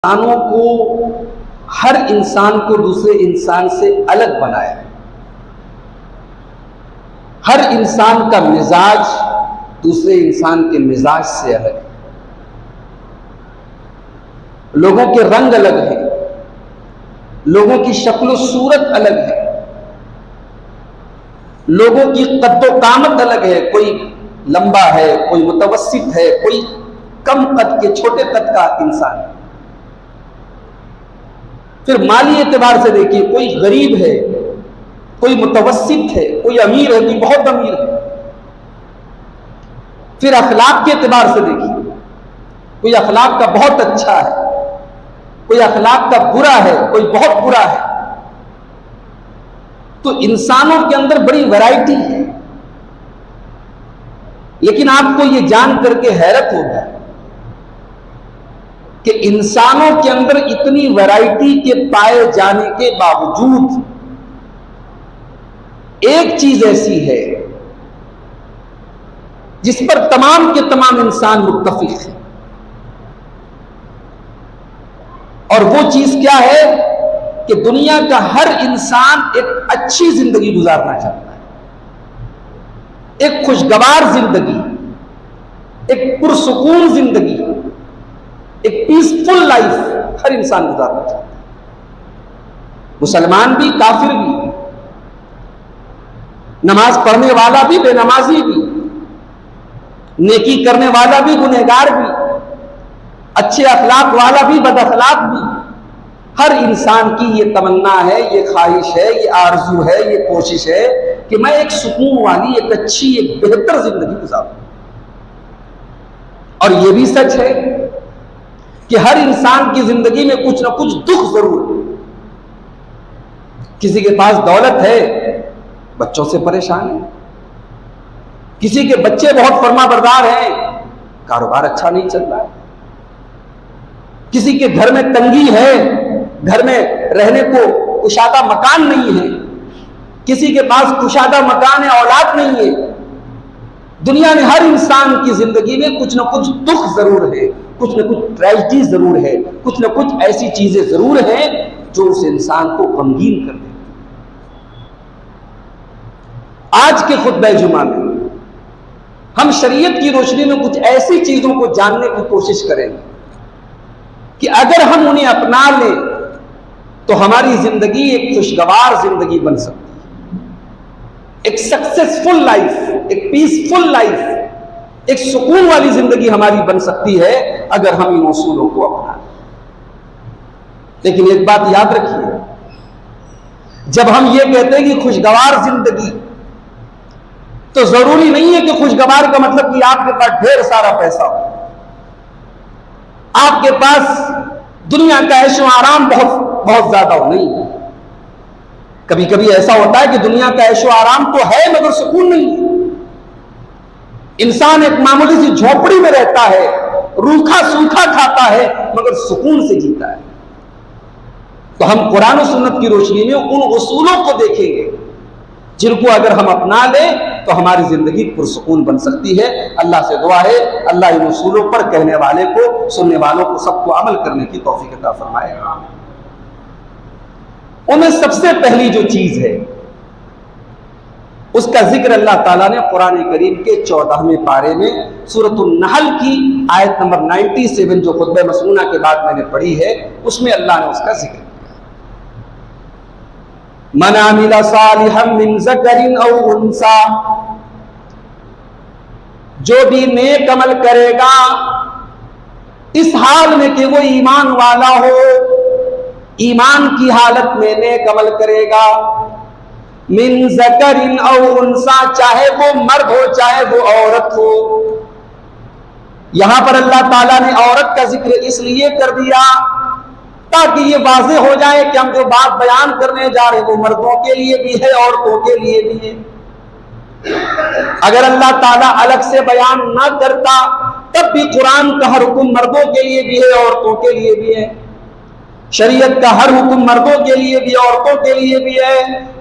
इंसानों को, हर इंसान को दूसरे इंसान से अलग बनाया है। हर इंसान का मिजाज दूसरे इंसान के मिजाज से अलग है। लोगों के रंग अलग हैं, लोगों की शक्ल सूरत अलग है, लोगों की कद्दो कामत अलग है। कोई लंबा है, कोई मुतवस्सित है, कोई कम कद के छोटे कद का इंसान है। फिर माली एतबार से देखिए, कोई गरीब है, कोई मुतवस्सित है, कोई अमीर है, कोई बहुत अमीर है। फिर अखलाक के एतबार से देखिए, कोई अखलाक का बहुत अच्छा है, कोई अखलाक का बुरा है, कोई बहुत बुरा है। तो इंसानों के अंदर बड़ी वैरायटी है। लेकिन आपको यह जान करके हैरत होगी कि इंसानों के अंदर इतनी वैरायटी के पाए जाने के बावजूद एक चीज ऐसी है जिस पर तमाम के तमाम इंसान मुत्तफिक हैं, और वो चीज क्या है कि दुनिया का हर इंसान एक अच्छी जिंदगी गुजारना चाहता है, एक खुशगवार जिंदगी, एक पुरसुकून जिंदगी, एक पीसफुल लाइफ हर इंसान गुजारना चाहता है। मुसलमान भी, काफिर भी, नमाज पढ़ने वाला भी, बेनमाजी भी, नेकी करने वाला भी, गुनहगार भी, अच्छे अखलाक वाला भी, बदअखलाक भी। हर इंसान की ये तमन्ना है, ये ख्वाहिश है, ये आरजू है, ये कोशिश है कि मैं एक सुकून वाली, एक अच्छी, एक बेहतर जिंदगी गुजारूं। और ये भी सच है कि हर इंसान की जिंदगी में कुछ ना कुछ दुख जरूर है। किसी के पास दौलत है, बच्चों से परेशान है। किसी के बच्चे बहुत फर्माबरदार हैं, कारोबार अच्छा नहीं चल रहा है। किसी के घर में तंगी है, घर में रहने को कुशादा मकान नहीं है। किसी के पास कुशादा मकान है, औलाद नहीं है। दुनिया में हर इंसान की जिंदगी में कुछ ना कुछ दुख जरूर है, कुछ ना कुछ ट्रेजेडी जरूर है, कुछ ना कुछ ऐसी चीजें जरूर हैं जो उस इंसान को गमगीन कर देती। आज के खुतबे जुमा में हम शरीयत की रोशनी में कुछ ऐसी चीजों को जानने की कोशिश करेंगे कि अगर हम उन्हें अपना लें तो हमारी जिंदगी एक खुशगवार जिंदगी बन सकती है, एक सक्सेसफुल लाइफ, एक पीसफुल लाइफ, एक सुकून वाली जिंदगी हमारी बन सकती है अगर हम इन उसूलों को अपना लें। लेकिन एक बात याद रखिए, जब हम ये कहते हैं कि खुशगवार जिंदगी, तो जरूरी नहीं है कि खुशगवार का मतलब कि आपके पास ढेर सारा पैसा हो, आपके पास दुनिया का ऐशो आराम बहुत बहुत ज्यादा हो। नहीं, कभी कभी ऐसा होता है कि दुनिया का ऐशो आराम तो है मगर सुकून नहीं है। इंसान एक मामूली सी झोपड़ी में रहता है, रूखा सूखा खाता है मगर सुकून से जीता है। तो हम कुरान और सुन्नत की रोशनी में उन उसूलों को देखेंगे जिनको अगर हम अपना लें तो हमारी जिंदगी पुरसुकून बन सकती है। अल्लाह से दुआ है अल्लाह इन उसूलों पर कहने वाले को, सुनने वालों को, सबको अमल करने की तौफीक अता फरमाए। उनमें सबसे पहली जो चीज है उसका जिक्र अल्लाह ताला ने कुरान करीम के 14वें पारे में सूरतुन नहल की आयत नंबर 97 जो खुतबे मसनूना के बाद मैंने पढ़ी है, उसमें अल्लाह ने उसका जिक्र किया। मन आमिला सालिहम मिन ज़करिन औ उन्सा, जो भी नेक अमल करेगा इस हाल में कि वो ईमान वाला हो, ईमान की हालत में नेक अमल करेगा। मिन ज़करिन औ उन्सा, चाहे वो मर्द हो चाहे वो औरत हो। यहां पर अल्लाह ताला ने औरत का जिक्र इसलिए कर दिया ताकि ये वाज़ेह हो जाए कि हम जो बात बयान करने जा रहे हैं वो मर्दों के लिए भी है, औरतों के लिए भी है। अगर अल्लाह ताला अलग से बयान ना करता तब भी कुरान का हर हुक्म मर्दों के लिए भी है, औरतों के लिए भी है। शरीयत का हर हुक्म मर्दों के लिए भी, औरतों के लिए भी है,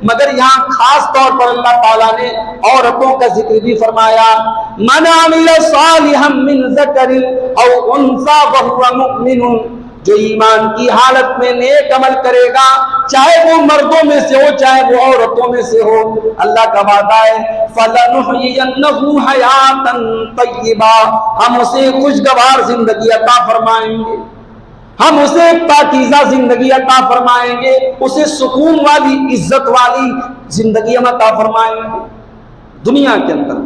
मगर यहाँ खास तौर पर अल्लाह ताला ने औरतों का जिक्र भी फरमाया। मन आमिला सालिहम मिन ज़करिन औ उन्सा वहुव मुमिनुन, जो ईमान की हालत में नेक अमल करेगा, चाहे वो मर्दों में से हो चाहे वो औरतों में से हो, अल्लाह का वादा है फलनुहयिन्नहु हयातन तय्यिबा, हम उसे खुशगवार जिंदगी अता फरमाएंगे, हम उसे पाकीज़ा जिंदगी अता फरमाएंगे, उसे सुकून वाली इज्जत वाली जिंदगी हम अता फरमाएंगे। दुनिया के अंदर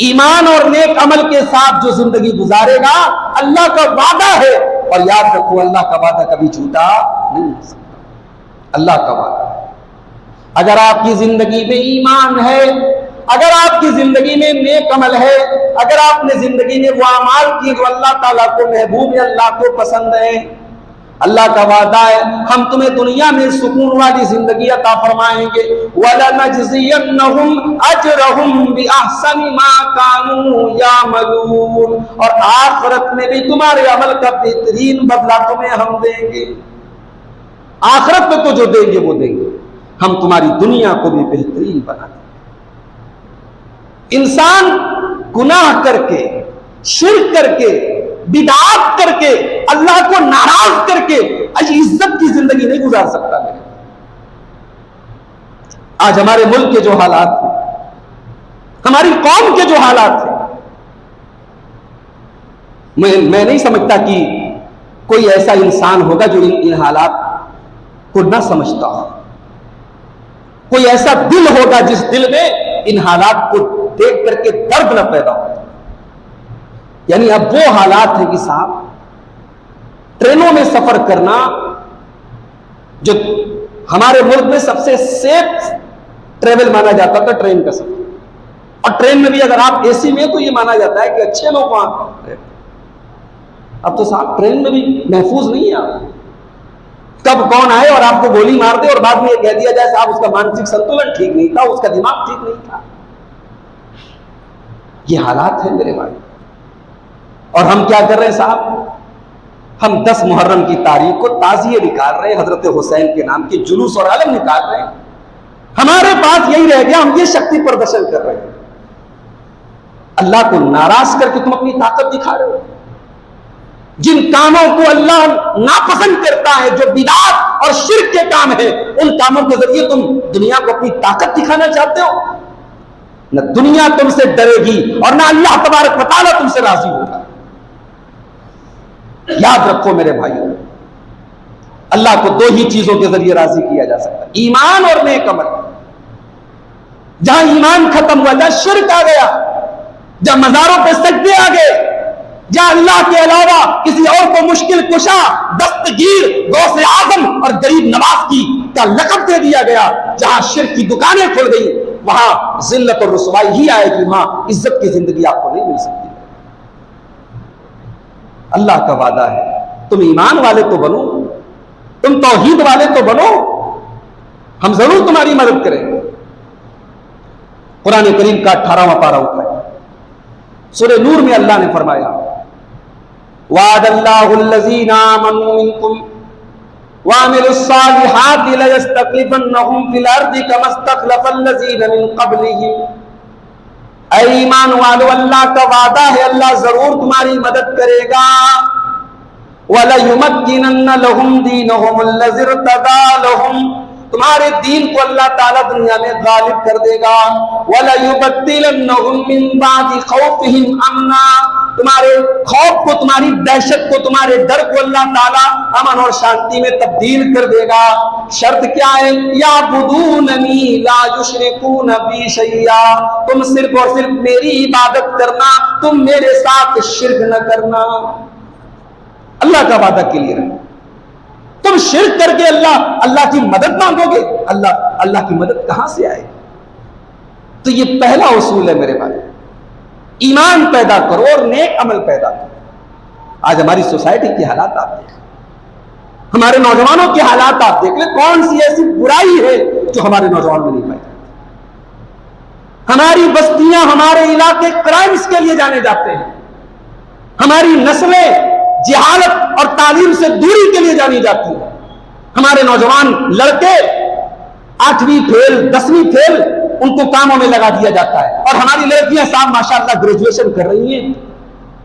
ईमान और नेक अमल के साथ जो जिंदगी गुजारेगा, अल्लाह का वादा है, और याद रखो अल्लाह का वादा कभी झूठा नहीं हो सकता। अल्लाह का वादा है, अगर आपकी जिंदगी में ईमान है, अगर आपकी जिंदगी में नेक अमल है, अगर आपने जिंदगी में वो अमाल किए जो अल्लाह ताला को महबूब है, अल्लाह को पसंद है, अल्लाह का वादा है हम तुम्हें दुनिया में सुकून वाली जिंदगी अता फरमाएंगे। वलनजज़ियन्नहुम अजरहुम बिअहसनि मा कानू यामलून, और आखिरत में भी तुम्हारे अमल का बेहतरीन बदला तुम्हें हम देंगे। आखिरत में तो जो देंगे वो देंगे, हम तुम्हारी दुनिया को भी बेहतरीन बना देंगे। इंसान गुनाह करके, शिर्क करके, बिदात करके, अल्लाह को नाराज करके आज इज्जत की जिंदगी नहीं गुजार सकता। मेरे आज हमारे मुल्क के जो हालात हैं, हमारी कौम के जो हालात हैं, मैं नहीं समझता कि कोई ऐसा इंसान होगा जो इन हालात को ना समझता हो। कोई ऐसा दिल होगा जिस दिल में इन हालात को देख करके दर्द न पैदा हो। यानी अब वो हालात है कि साहब, ट्रेनों में सफर करना, जो हमारे मुल्क में सबसे सेफ ट्रेवल माना जाता था ट्रेन का सफर, और ट्रेन में भी अगर आप एसी में तो ये माना जाता है कि अच्छे लोग वहां रहते। अब तो साहब ट्रेन में भी महफूज नहीं है आप, कब कौन आए और आपको गोली मार दे और बाद में ये कह दिया जाए साहब उसका मानसिक संतुलन ठीक नहीं था, उसका दिमाग ठीक नहीं था। ये हालात है मेरे भाई। और हम क्या कर रहे हैं साहब, हम 10 मुहर्रम की तारीख को ताज़िए निकाल रहे हैं, हजरत हुसैन के नाम के जुलूस और आलम निकाल रहे हैं। हमारे पास यही रह गया, हम ये शक्ति प्रदर्शन कर रहे हैं। अल्लाह को नाराज करके तुम अपनी ताकत दिखा रहे हो। जिन कामों को अल्लाह नापसंद करता है, जो बिदात और शिर्क के काम है, उन कामों के जरिए तुम दुनिया को अपनी ताकत दिखाना चाहते हो। न दुनिया तुमसे डरेगी और न अल्लाह तबारक व तआला तुमसे राजी होगा। याद रखो मेरे भाइयों, अल्लाह को 2 ही चीजों के जरिए राजी किया जा सकता है, ईमान और नेक अमल। जहां ईमान खत्म हुआ, जहां शिर्क आ गया, जहां मजारों पे सजदे आ गए, जहां अल्लाह के अलावा किसी और को मुश्किल कुशा, दस्तगीर, गौसे आजम और गरीब नवाज की का लक़ब दे दिया गया, जहां शिर्क की दुकानें खुल गई, वहां जिल्लत और रुसवाई ही आएगी, वहां इज्जत की जिंदगी आपको नहीं मिल सकती। अल्लाह का वादा है, तुम ईमान वाले तो बनो, तुम तौहीद वाले तो बनो, हम जरूर तुम्हारी मदद करेंगे। कुरान करीम का 18वां पारा उठाए, सूरह नूर में अल्लाह ने फरमाया, वादल्लाहुल्लज़ीना आमनू मिनकुम वामिलुस्सालिहाति लयस्तख्लिफन्नहुम फिल अर्दि कमस्तख्लफल्लज़ीना मिन क़ब्लिहिम। ऐ ईमान वालो, अल्लाह का वादा है, अल्लाह जरूर तुम्हारी मदद करेगा। वलयुमक्किनन्न लहुम दीनहुमुल्लज़ी इर्तदा लहुम, तुम्हारे दीन को अल्लाह ताला दुनिया में गालिब कर देगा। वलयुबद्दिलन्नहुम मिन बादि खौफिहिम अमना, तुम्हारे खौफ को, तुम्हारी दहशत को, तुम्हारे डर को अल्लाह ताला अमन और शांति में तब्दील कर देगा। शर्त क्या है? याबुदूननी ला युशरिकून बी शैया, तुम सिर्फ और सिर्फ मेरी इबादत करना, तुम मेरे साथ शिर्क न करना। अल्लाह का वादा क्लियर है। तुम शिर्क करके अल्लाह की मदद मांगोगे, अल्लाह की मदद कहां से आएगी? तो ये पहला उसूल है मेरे भाई, ईमान पैदा करो और नेक अमल पैदा करो। आज हमारी सोसाइटी की हालात आप देख, हमारे नौजवानों की हालात आप देख ले, कौन सी ऐसी बुराई है जो हमारे नौजवान में नहीं पाई? हमारी बस्तियां, हमारे इलाके क्राइम्स के लिए जाने जाते हैं, हमारी नस्लें जिहालत और तालीम से दूरी के लिए जानी जाती है। हमारे नौजवान लड़के 8वीं फेल, 10वीं फेल, उनको कामों में लगा दिया जाता है, और हमारी लड़कियां साहब माशाअल्लाह ग्रेजुएशन कर रही हैं,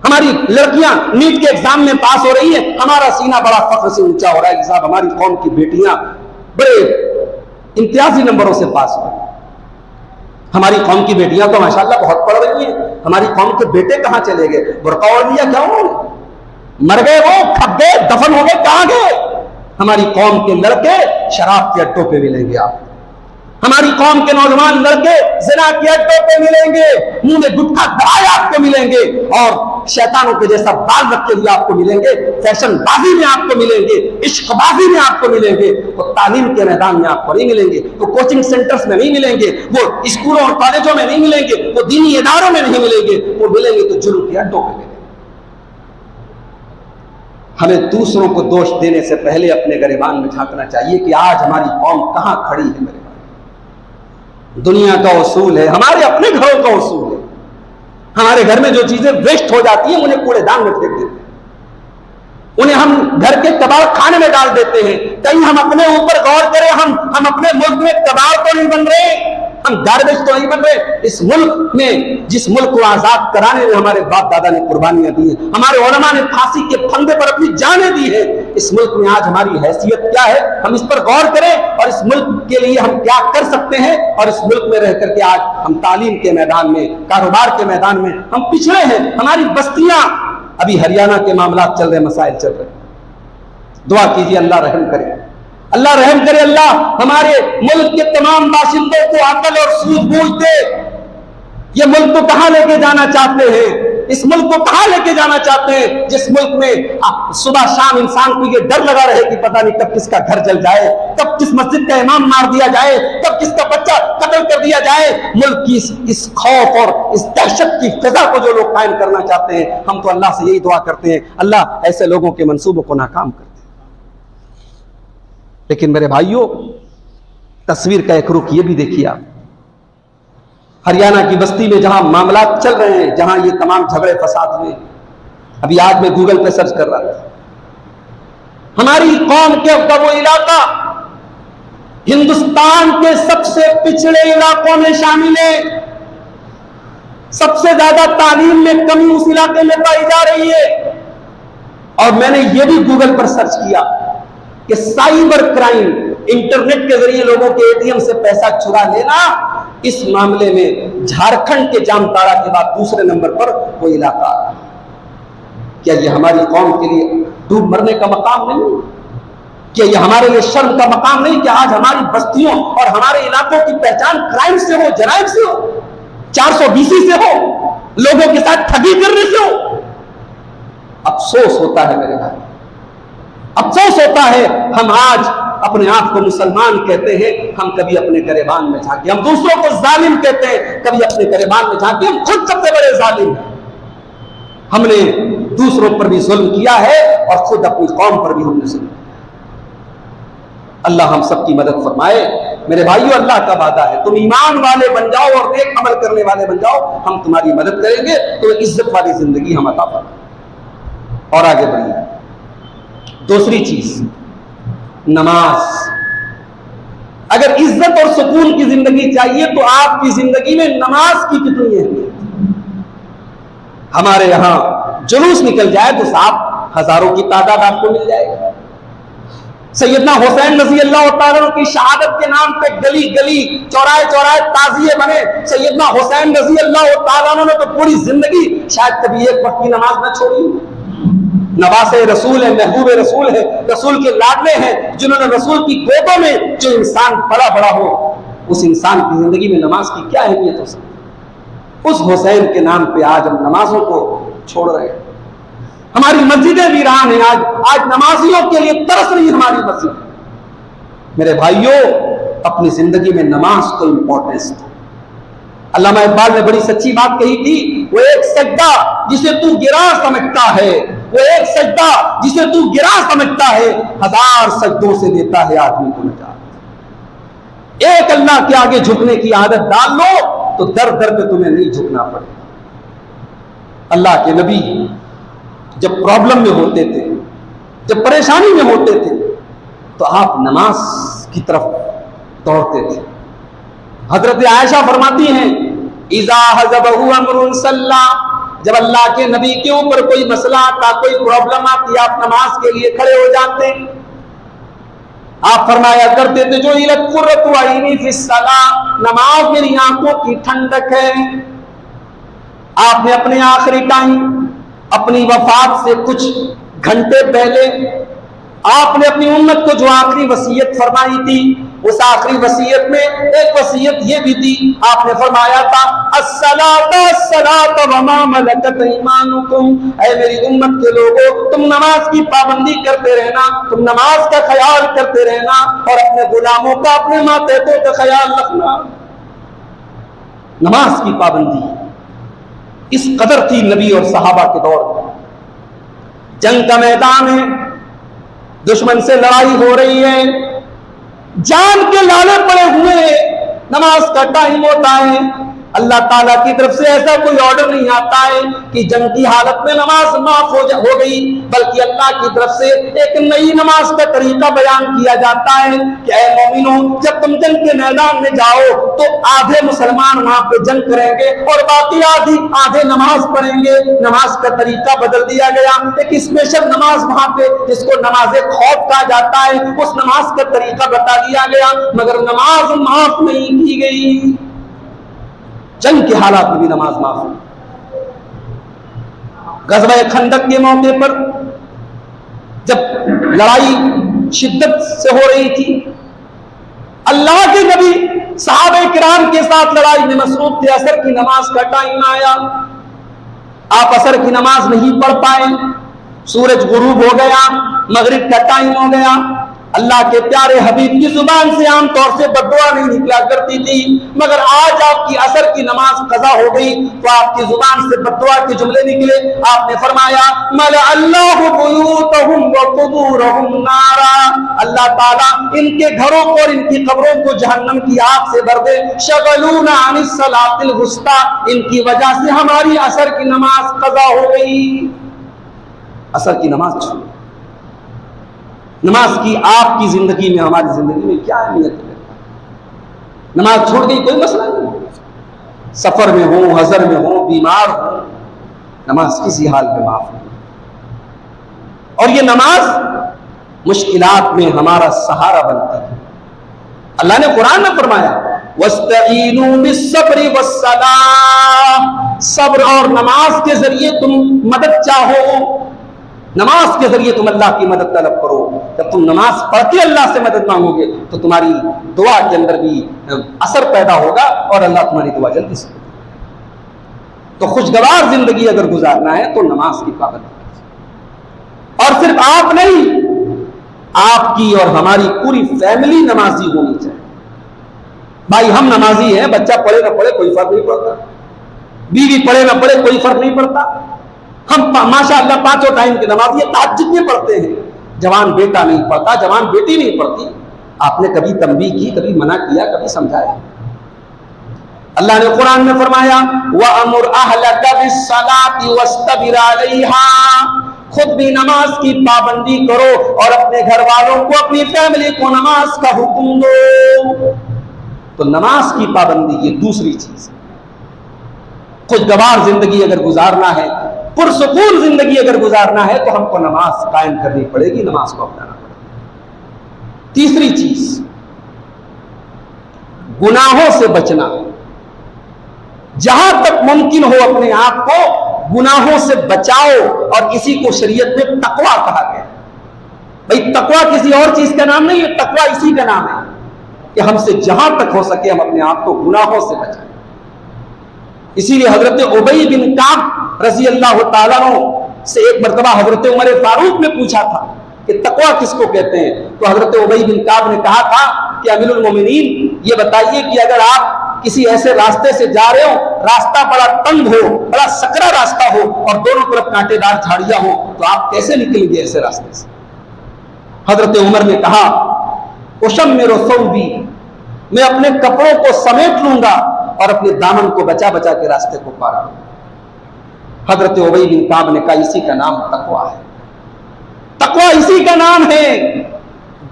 हमारी लड़कियां नीट के एग्जाम में पास हो रही है, हमारा सीना बड़ा फख्र से ऊंचा हो रहा है कि साहब हमारी कौम की बेटियां बड़े इम्तियाजी नंबरों से पास हो रही है। हमारी कौम की बेटियां तो माशाल्लाह बहुत पढ़ रही हैं, हमारी कौम के बेटे कहां चले गए? बुर्का ओढ़ लिया क्या उन्होंने? मर गए, वो खप गए, दफन हो गए, कहां गए? हमारी कौम के लड़के शराब के अड्डों पे मिलेंगे आप, हमारी कौम के नौजवान लड़के ज़िना के अड्डों पे मिलेंगे, मुंह में गुटखा दबाए आपको मिलेंगे, और शैतानों के जैसा बाल रखे हुए आपको मिलेंगे, फैशनबाजी में आपको मिलेंगे, इश्कबाजी में आपको मिलेंगे। वो तालीम के मैदान में आपको नहीं मिलेंगे, वो कोचिंग सेंटर्स में नहीं मिलेंगे, वो स्कूलों और कॉलेजों में नहीं मिलेंगे, वो दीनी इदारों में नहीं मिलेंगे, वो मिलेंगे तो जुर्म के अड्डों पे मिलेंगे। हमें दूसरों को दोष देने से पहले अपने गिरबान में झांकना चाहिए कि आज हमारी कौम कहां खड़ी है। मेरे भाई, दुनिया का उसूल है, हमारे अपने घरों का उसूल है। हमारे घर में जो चीजें वेस्ट हो जाती हैं उन्हें कूड़ेदान में फेंक देते हैं, उन्हें हम घर के कबाड़ खाने में डाल देते हैं। कहीं हम अपने ऊपर गौर करें, हम अपने मुल्क में कबाड़ तो नहीं बन रहे, हम गार्बेज तो नहीं बन रहे। इस मुल्क में, जिस मुल्क को आजाद कराने में हमारे बाप दादा ने कुर्बानियां दी हैं, हमारे उलमा ने फांसी के फंदे पर अपनी जानें दी है, इस मुल्क में आज हमारी हैसियत क्या है, हम इस पर गौर करें और इस मुल्क के लिए हम क्या कर सकते हैं। और इस मुल्क में रह करके आज हम तालीम के मैदान में, कारोबार के मैदान में हम पिछड़े हैं। हमारी बस्तियां, अभी हरियाणा के मामला चल रहे, मसाइल चल रहे, दुआ कीजिए अल्लाह रहम करे, अल्लाह रहम करे, अल्लाह हमारे मुल्क के तमाम बाशिंदों को अकल और सूझबूझ दे। ये मुल्क को कहां लेके जाना चाहते हैं, इस मुल्क को कहां लेके जाना चाहते हैं, जिस मुल्क में सुबह शाम इंसान को ये डर लगा रहे कि पता नहीं कब किसका घर जल जाए, कब किस मस्जिद का इमाम मार दिया जाए, कब किसका बच्चा कत्ल कर दिया जाए। मुल्क की इस खौफ और इस दहशत की फिजा को जो लोग कायम करना चाहते हैं, हम तो अल्लाह से यही दुआ करते हैं अल्लाह ऐसे लोगों के मंसूबों को नाकाम कर दे। लेकिन मेरे भाइयों, तस्वीर का एक रुख ये भी देखिए आप, हरियाणा की बस्ती में जहां मामला चल रहे हैं, जहां ये तमाम झगड़े फसाद हुए, अभी आज मैं गूगल पे सर्च कर रहा था, हमारी कौम के वो इलाका हिंदुस्तान के सबसे पिछड़े इलाकों में शामिल है। सबसे ज्यादा तालीम में कमी उस इलाके में पाई जा रही है। और मैंने ये भी गूगल पर सर्च किया कि साइबर क्राइम, इंटरनेट के जरिए लोगों के एटीएम से पैसा चुरा लेना, इस मामले में झारखंड के जामताड़ा के बाद दूसरे नंबर पर वो इलाका। क्या ये हमारी कौम के लिए डूब मरने का मकाम नहीं? क्या ये हमारे लिए शर्म का मकाम नहीं कि आज हमारी बस्तियों और हमारे इलाकों की पहचान क्राइम से हो, जराइम से हो, 420 से हो, लोगों के साथ ठगी करने से हो? अफसोस होता है मेरे भाई, अफसोस होता है। हम आज अपने आप को मुसलमान कहते हैं, हम कभी अपने गिरबान में झांके, हम दूसरों को जालिम कहते हैं, कभी अपने गिरबान में झांके हम खुद सबसे बड़े जालिम हैं। हमने दूसरों पर भी जुल्म किया है और खुद अपनी कौम पर भी हमने जुल्म किया। अल्लाह हम सबकी मदद फरमाए। मेरे भाइयों, अल्लाह का वादा है, तुम ईमान वाले बन जाओ और नेक अमल करने वाले बन जाओ, हम तुम्हारी मदद करेंगे, तो इज्जत वाली जिंदगी हम अता फरमाएंगे। और आगे बढ़िए, दूसरी चीज नमाज। अगर इज्जत और सुकून की जिंदगी चाहिए तो आपकी जिंदगी में नमाज की कितनी अहमियत। हमारे यहां जुलूस निकल जाए तो साहब हजारों की तादाद आपको मिल जाएगी। सैयदना हुसैन रजी अल्लाह तआला की शहादत के नाम पे गली गली, चौराहे चौराहे ताजिए बने। सैयदना हुसैन रजी अल्लाह तआला ने तो पूरी जिंदगी शायद कभी एक वक्त की नमाज न छोड़ी। नवासे रसूल है, महबूब रसूल है, रसूल के लाडले हैं, जिन्होंने रसूल की गोदों में जो इंसान बड़ा बड़ा हो, उस इंसान की जिंदगी में नमाज की क्या अहमियत हो सकती। उस हुसैन के नाम पे आज हम नमाजों को छोड़ रहे हैं। हमारी मस्जिदें वीरान हैं, आज नमाजियों के लिए तरस रही हमारी मस्जिद। मेरे भाइयों, अपनी जिंदगी में नमाज को इंपॉर्टेंस दो। अल्लामा इकबाल ने बड़ी सच्ची बात कही थी, वो एक सजदा जिसे तू गिरा समझता है, वो एक सजदा जिसे तू गिरा समझता है, 1000 सजदों से देता है आदमी को नजात। एक अल्लाह के आगे झुकने की आदत डाल लो तो दर दर पे तुम्हें नहीं झुकना पड़ेगा। अल्लाह के नबी जब प्रॉब्लम में होते थे, जब परेशानी में होते थे, तो आप नमाज की तरफ दौड़ते थे। हजरत आयशा फरमाती हैं, इज़ा हज़बहु अम्रुन सल्ला, जब अल्लाह के नबी के ऊपर कोई मसला आता, कोई प्रॉब्लम आती, आप नमाज के लिए खड़े हो जाते। आप फरमाया करते थे, जो कुर्रतु आईनी फिस्सला, नमाज मेरी आंखों की ठंडक है। आपने अपने आखिरी टाइम, अपनी वफात से कुछ घंटे पहले आपने अपनी उम्मत को जो आखिरी वसीयत फरमाई थी, उस आखिरी वसीयत में एक वसीयत ये भी थी, आपने फरमाया था अस्सलात अस्सलात व मा मलकत ईमानुकुम, ऐ मेरी उम्मत के लोगों, तुम नमाज की पाबंदी करते रहना, तुम नमाज का ख्याल करते रहना और अपने गुलामों का, अपने मातहतों का ख्याल रखना। नमाज की पाबंदी इस कदर थी नबी और सहाबा के दौर में। जंग का मैदान है, दुश्मन से लड़ाई हो रही है, जान के लाले पड़े हुए, नमाज का टाइम होता है, अल्लाह ताला की तरफ से ऐसा कोई ऑर्डर नहीं आता है कि जंग की हालत में नमाज माफ हो गई, बल्कि अल्लाह की तरफ से एक नई नमाज का तरीका बयान किया जाता है कि ऐ मोमिनो, जब तुम जंग के मैदान में जाओ तो आधे मुसलमान वहां पे जंग करेंगे और बाकी आधे नमाज पढ़ेंगे। नमाज का तरीका बदल दिया गया, एक स्पेशल नमाज वहां पे जिसको नमाज खौफ कहा जाता है, उस नमाज का तरीका बता दिया गया, मगर नमाज माफ नहीं की गई। जंग के हालात में भी नमाज माफ हुई। गज़वा खंदक के मौके पर जब लड़ाई शिद्दत से हो रही थी, अल्लाह के नबी सहाबे किराम के साथ लड़ाई में मसरूफ थे। असर की नमाज का टाइम आया, आप असर की नमाज नहीं पढ़ पाए, सूरज गुरूब हो गया, मगरिब का टाइम हो गया। अल्लाह के प्यारे हबीब की जुबान से आमतौर से बद्दुआ नहीं निकला करती थी, मगर आज आपकी असर की नमाज कज़ा हो गई तो आपकी जुबान से बद्दुआ के जुमले निकले। आपने फरमाया मल अल्लाहु बुयूतहुम व कुबूरहुम नारा, अल्लाह ताला इनके घरों को और इनकी कब्रों को जहन्नम की आग से भर दे। शगलूना अनिस सलातिल वुस्ता, इनकी वजह से हमारी असर की नमाज कज़ा हो गई। असर की नमाज छूट, नमाज की आपकी जिंदगी में, हमारी जिंदगी में क्या अहमियत है? नमाज छोड़ गई कोई मसला नहीं, सफर में हो, हजर में हो, बीमार हो, नमाज किसी हाल में माफ नहीं। और ये नमाज मुश्किलात में हमारा सहारा बनती है। अल्लाह ने कुरान में फरमाया वस्तईनु बिस्सब्रि वस्सलाह, सब्र और नमाज के जरिए तुम मदद चाहो, नमाज के जरिए तुम अल्लाह की मदद तलब करो। जब तुम नमाज पढ़ के अल्लाह से मदद मांगोगे तो तुम्हारी दुआ के अंदर भी असर पैदा होगा और अल्लाह तुम्हारी दुआ जल्दी से। तो खुशगवार जिंदगी अगर गुजारना है तो नमाज की पाबंदी, और सिर्फ आप नहीं, आपकी और हमारी पूरी फैमिली नमाजी होनी चाहिए। भाई हम नमाजी हैं, बच्चा पढ़े ना पढ़े कोई फर्क नहीं पड़ता, बीवी पढ़े ना पढ़े कोई फर्क नहीं पड़ता, हम माशाअल्लाह पांचों टाइम की नमाज ये ताज्जुद में पढ़ते हैं। जवान बेटा नहीं पढ़ता, जवान बेटी नहीं पढ़ती। आपने कभी तंबीह की, कभी मना किया, कभी समझाया? अल्लाह ने कुरान में फरमाया वअमुर अहलका बिस्सलाति वस्तबिर अलैहा, खुद भी नमाज की पाबंदी करो और अपने घर वालों को, अपनी फैमिली को नमाज का हुक्म दो। तो नमाज की पाबंदी ये दूसरी चीज। खुशगवार जिंदगी अगर गुजारना है, पुरसुकून जिंदगी अगर गुजारना है तो हमको नमाज कायम करनी पड़ेगी, नमाज को अपनाना पड़ेगा। तीसरी चीज, गुनाहों से बचना। जहां तक मुमकिन हो अपने आप को गुनाहों से बचाओ, और इसी को शरीयत में तकवा कहा गया। भाई तकवा किसी और चीज का नाम नहीं है, तकवा इसी का नाम है कि हमसे जहां तक हो सके हम अपने आप को गुनाहों से बचाएं। इसीलिए हजरत उबई बिन काब रजी अल्लाह ताला से एक मरतबा हजरत उमर फारूक ने पूछा था कि तकवा किसको कहते हैं, तो हजरत उबई बिन काब ने कहा था कि अमीरुल मोमिनीन ये बताइए कि अगर आप किसी ऐसे रास्ते से जा रहे हो, रास्ता बड़ा तंग हो, बड़ा सकरा रास्ता हो और दोनों तरफ कांटेदार झाड़ियां हो, तो आप कैसे निकलेंगे ऐसे रास्ते से? हजरत उमर ने कहा उशम्मिरु सौबी, मैं अपने कपड़ों को समेट लूंगा और अपने दामन को बचा बचा के रास्ते को पार करूंगा। हजरत उबई बिन काब ने कहा इसी का नाम तकवा है, तकवा इसी का नाम है।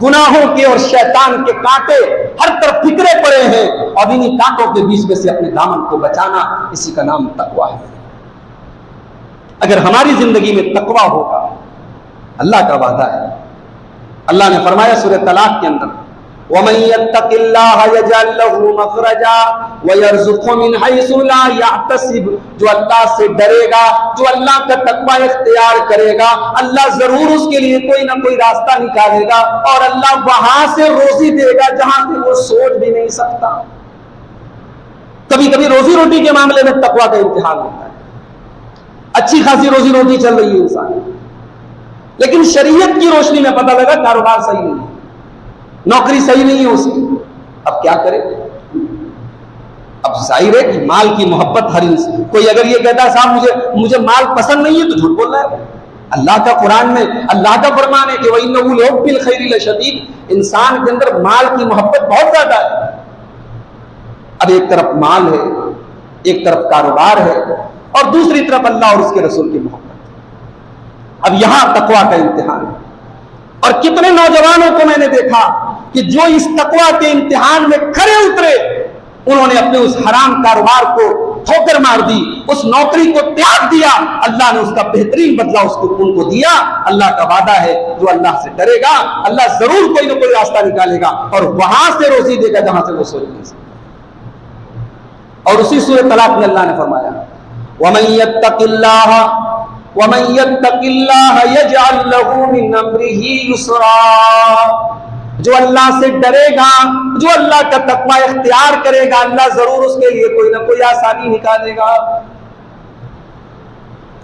गुनाहों के और शैतान के कांटे हर तरफ फिक्रे पड़े हैं और इन्हीं कांटों के बीच में से अपने दामन को बचाना, इसी का नाम तकवा है। अगर हमारी जिंदगी में तकवा होगा, अल्लाह का वादा है। अल्लाह ने फरमाया सूरह तलाक के अंदर, वमन यत्तकिल्लाह यजअल लहू मखरजा व यरज़ुक़हु मिन हैसु ला यहतसिब, जो अल्लाह से डरेगा, जो अल्लाह का तकवा इख्तियार करेगा, अल्लाह जरूर उसके लिए कोई ना कोई रास्ता निकालेगा और अल्लाह वहां से रोजी देगा जहां से वो सोच भी नहीं सकता। कभी कभी रोजी रोटी के मामले में तकवा का इम्तिहान होता है, अच्छी खासी रोजी रोटी चल रही है इंसान, लेकिन शरीयत की रोशनी में पता लगा कारोबार सही नहीं है, नौकरी सही नहीं है उसकी, अब क्या करे? अब जाहिर है कि माल की मोहब्बत हर इंसान, कोई अगर ये कहता है साहब मुझे माल पसंद नहीं है, तो झूठ बोल रहा है। अल्लाह का कुरान में अल्लाह का फरमान है कि वइन्नहु लिहुब्बिल खैरि लशदीद, इंसान के अंदर माल की मोहब्बत बहुत ज्यादा है। अब एक तरफ माल है, एक तरफ कारोबार है, और दूसरी तरफ अल्लाह और उसके रसूल की मोहब्बत। अब यहां तकवा का इम्तिहान है, और कितने नौजवानों को मैंने देखा कि जो इस तकवा के इम्तिहान में खरे उतरे, उन्होंने अपने उस हराम कारोबार को ठोकर मार दी, उस नौकरी को त्याग दिया, अल्लाह ने उसका बेहतरीन बदला उनको दिया। अल्लाह का वादा है, जो अल्लाह से डरेगा, अल्लाह जरूर कोई ना कोई रास्ता निकालेगा और वहां से रोजी देगा जहां से वो सोच नहीं सकता। और उसी सूरह तलाक में अल्लाह ने फरमाया, वमन यत्तकिल्लाह यजअल लहू मिन अम्रिही युसरा, जो अल्लाह से डरेगा, जो अल्लाह का तकवा इख्तियार करेगा, अल्लाह जरूर उसके लिए कोई ना कोई आसानी निकालेगा।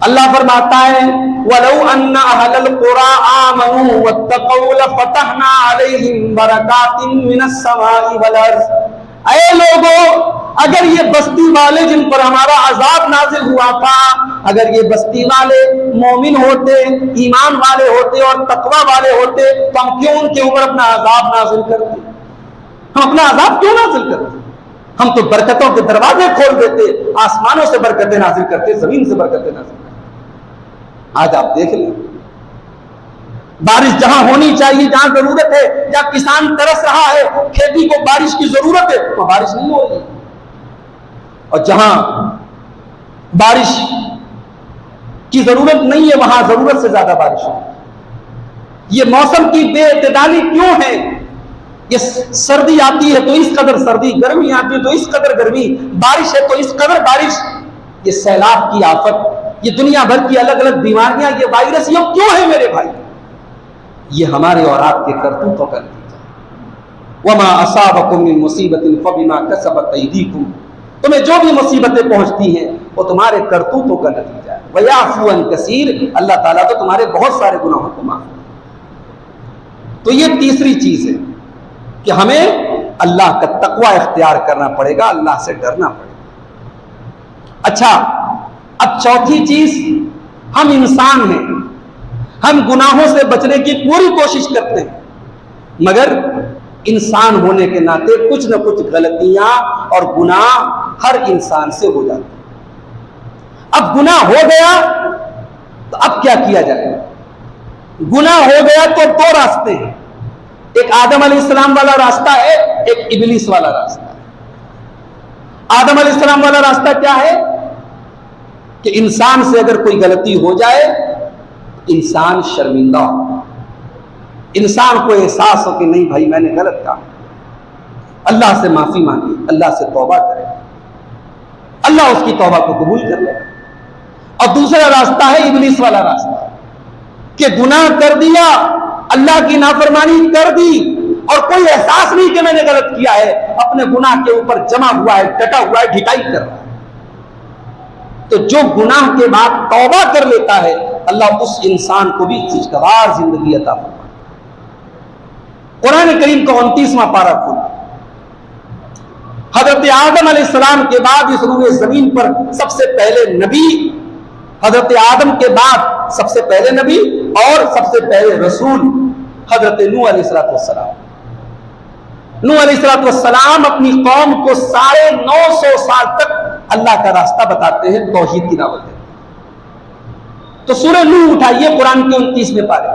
अल्लाह फरमाता है, वलौ अन्ना अहलल कुरा आमनू वत्तक़ौ लफ़तहना अलैहिम बरकातिन मिनस समाई वल अर्ज़, ऐ लोगों, अगर ये बस्ती वाले जिन पर हमारा अजाब नाजिल हुआ था, अगर ये बस्ती वाले मोमिन होते, ईमान वाले होते और तकवा वाले होते, तो हम क्यों उनके ऊपर अपना अजाब नाजिल करते? हम अपना अजाब क्यों नाजिल करते? हम तो बरकतों के दरवाजे खोल देते, आसमानों से बरकतें नाजिल करते, जमीन से बरकतें नाजिल करते। आज आप देख लें, बारिश जहां होनी चाहिए, जहां जरूरत है, जहां किसान तरस रहा है, खेती को बारिश की जरूरत है, वहां बारिश नहीं हो रही, और जहां बारिश की जरूरत नहीं है, वहां जरूरत से ज्यादा बारिश हो। ये मौसम की बेइतदाली क्यों है? ये सर्दी आती है तो इस कदर सर्दी, गर्मी आती है तो इस कदर गर्मी, बारिश है तो इस कदर बारिश, ये सैलाब की आफत, ये दुनिया भर की अलग अलग बीमारियां, ये वायरस, ये क्यों है मेरे भाई? ये हमारे और आपके करतूतों का नतीजा। वमा असाबकुम मिन मुसीबतिन फबिमा कसबत अयदीकुम, तुम्हें जो भी मुसीबतें पहुंचती हैं वो तुम्हारे करतूतों का नतीजा है। वयाफू अन कसीर, अल्लाह ताला तो तुम्हारे बहुत सारे गुनाहों को माफ करता है। तो ये तीसरी चीज है कि हमें अल्लाह का तकवा इख्तियार करना पड़ेगा, अल्लाह से डरना पड़ेगा। अच्छा, अब चौथी चीज, हम इंसान हैं, हम गुनाहों से बचने की पूरी कोशिश करते हैं, मगर इंसान होने के नाते कुछ न कुछ गलतियां और गुनाह हर इंसान से हो जाते हैं। अब गुनाह हो गया तो अब क्या किया जाए? गुनाह हो गया तो दो रास्ते हैं, एक आदम अलैहिस्सलाम वाला रास्ता है, एक इब्लीस वाला रास्ता है। आदम अलैहिस्सलाम वाला रास्ता क्या है कि इंसान से अगर कोई गलती हो जाए, इंसान शर्मिंदा हो, इंसान को एहसास हो कि नहीं भाई मैंने गलत कहा, अल्लाह से माफी मांगे, अल्लाह से तौबा करे, अल्लाह उसकी तौबा को कबूल कर ले। और दूसरा रास्ता है इब्लीस वाला रास्ता, कि गुनाह कर दिया, अल्लाह की नाफरमानी कर दी और कोई एहसास नहीं कि मैंने गलत किया है, अपने गुनाह के ऊपर जमा हुआ है, डटा हुआ है, ढिकाई कर रहा है। तो जो गुनाह के बाद तौबा कर लेता है, अल्लाह उस इंसान को भी खुशगवार जिंदगी अता फरमाता है। कुरान करीम का 29वां पारा खुल, हजरत आदम अलैहिस्सलाम के बाद इस रूए जमीन पर सबसे पहले नबी, हजरत आदम के बाद सबसे पहले नबी और सबसे पहले रसूल हजरत नूह अलैहिस्सलाम। नूह अलैहिस्सलाम अपनी कौम को 950 साल तक अल्लाह का रास्ता बताते हैं, तौहीद की दावत देते हैं। तो सूरह नूह उठाइए, कुरान के 29वें पारे,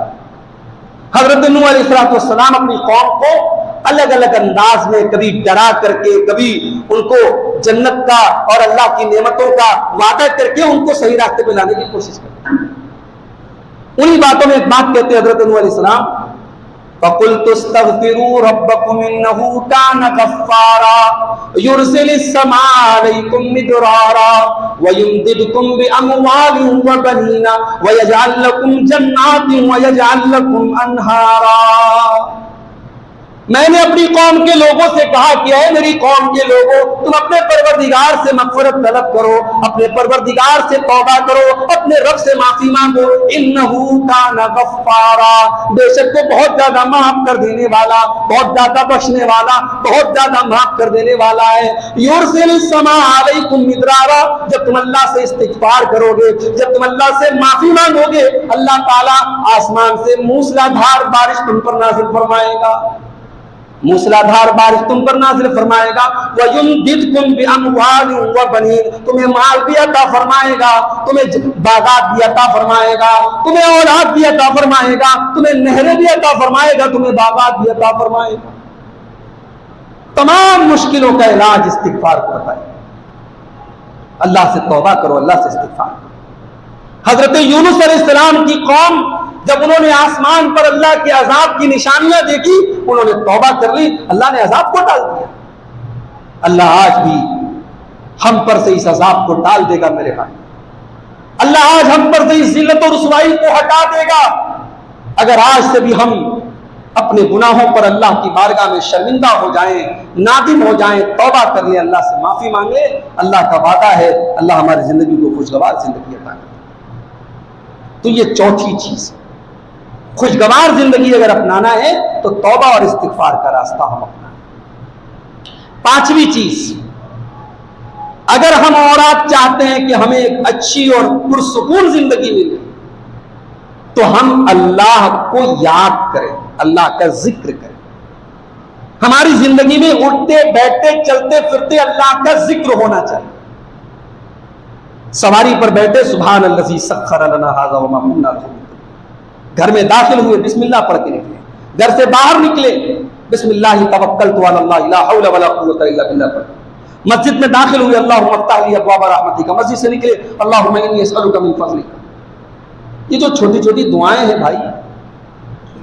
हजरत नूह अलैहिस्सलाम अपनी कौम को अलग अलग अंदाज में, कभी डरा करके, कभी उनको जन्नत का और अल्लाह की नेमतों का वादा करके उनको सही रास्ते पे लाने की कोशिश करते हैं। उन्हीं बातों में एक बात कहते हैं हजरत नूह अलैहिस्सलाम, फकुल्तुस्तगफिरू रब्बकुम इन्नहु कान गफ्फारा युरसिलिस समा अलैकुम मिदरारा वयुमदिदकुम बिअमवालिन व बनीना वयजअल लकुम जन्नातिन वयजअल लकुम अनहारा। मैंने अपनी कौम के लोगों से कहा कि है मेरी कौम के लोगों, तुम अपने परवरदिगार से मग़फ़िरत तलब करो, अपने परवरदिगार से तौबा करो, अपने रब से माफी मांगो। इन्नहु काना गफ्फारा, बेशक वो बहुत ज्यादा माफ कर देने वाला, बहुत ज्यादा बख्शने वाला, बहुत ज्यादा माफ कर देने वाला है। युरसिलिस समा अलैकुम मिदरारा, जब तुम अल्लाह से इस्तिग़फ़ार करोगे, जब तुम अल्लाह से माफी मांगोगे, अल्लाह ताला आसमान से मूसलाधार बारिश तुम पर नाज़िल फरमाएगा, मूसलाधार बारिश तुम पर नाज़िल फरमाएगा। वयुमदिदकुम बिअमवालिन व बनीन, तुम्हें माल भी अता फरमाएगा, तुम्हें बागात भी अता फरमाएगा, तुम्हें औलाद भी अता फरमाएगा, तुम्हें नहरें भी अता फरमाएगा, तुम्हें बागात भी अता फरमाएगा। तमाम मुश्किलों का इलाज इस्तिग़फ़ार को बताए, अल्लाह से तौबा करो, अल्लाह से इस्तिग़फ़ार करो। हजरत यूनुस अलैहिस्सलाम की कौम जब उन्होंने आसमान पर अल्लाह के अजाब की निशानियां देखी, उन्होंने तौबा कर ली, अल्लाह ने अजाब को टाल दिया। अल्लाह आज भी हम पर से इस अजाब को टाल देगा मेरे भाई। अल्लाह आज हम पर से इस जिल्लत और रुसवाई को हटा देगा अगर आज से भी हम अपने गुनाहों पर अल्लाह की बारगाह में शर्मिंदा हो जाएं, नादिम हो जाएं, तौबा कर ले, अल्लाह से माफी मांगे। अल्लाह का वादा है, अल्लाह हमारी जिंदगी को खुशगवार जिंदगी अता करे। तो ये चौथी चीज, खुशगवार जिंदगी अगर अपनाना है तो तौबा और इस्तिग़फ़ार का रास्ता हम अपनाएं। पांचवी चीज, अगर हम और आप चाहते हैं कि हमें एक अच्छी और पुरसुकून जिंदगी मिले तो हम अल्लाह को याद करें, अल्लाह का जिक्र करें। हमारी जिंदगी में उठते बैठते चलते फिरते अल्लाह का जिक्र होना चाहिए। सवारी पर बैठे सुभान अल्लज़ी सख्खर लना हाज़ा व मा कुन्ना लहू, घर में दाखिल हुए बिस्मिल्लाह पढ़ के निकले, घर से बाहर निकले बिस्मिल्लाह तवक्कलतु अलल्लाह ला हौला वला कुव्वता इल्ला बिल्लाह पढ़, मस्जिद में दाखिल हुए अल्लाहुम्मा अफ्तह ली अब्वाब रहमतिका, मस्जिद से निकले अल्लाहुम्मा इन्नी अस्अलुका मिन फज़लिका। ये जो छोटी छोटी दुआएं हैं भाई,